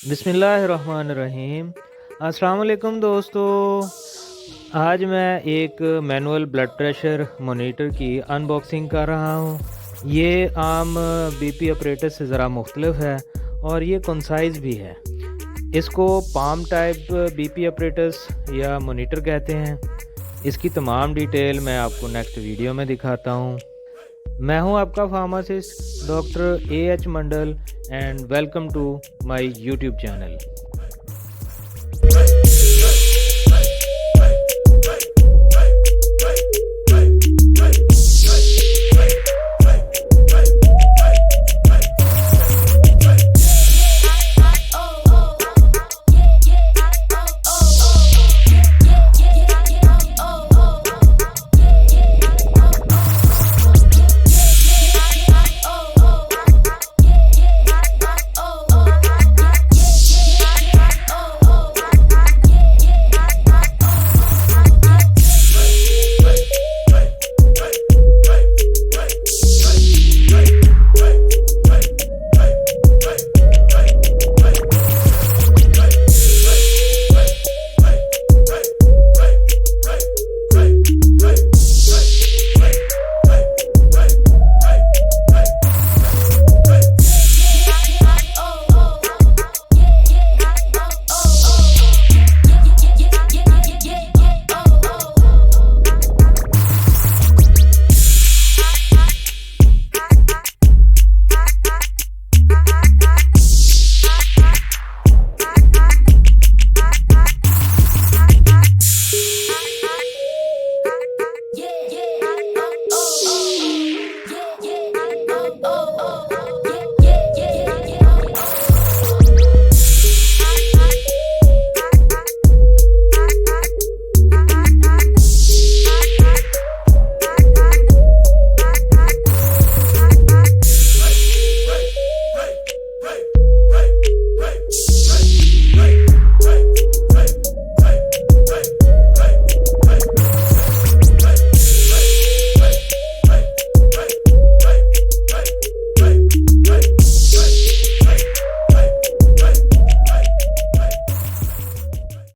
बिस्मिल्लाहिर्रहमानिर्रहीम। अस्सलाम वालेकुम दोस्तों। आज मैं एक मैनुअल ब्लड प्रेशर मॉनिटर की अनबॉक्सिंग कर रहा हूँ। ये आम बीपी ऑपरेटर से ज़रा मुख्तलिफ है और ये कंसाइज भी है। इसको पाम टाइप बीपी ऑपरेटर्स या मॉनिटर कहते हैं। इसकी तमाम डिटेल मैं आपको नेक्स्ट वीडियो में दिखाता हूँ। मैं हूं आपका pharmacist doctor AH Mandal and welcome to my YouTube channel.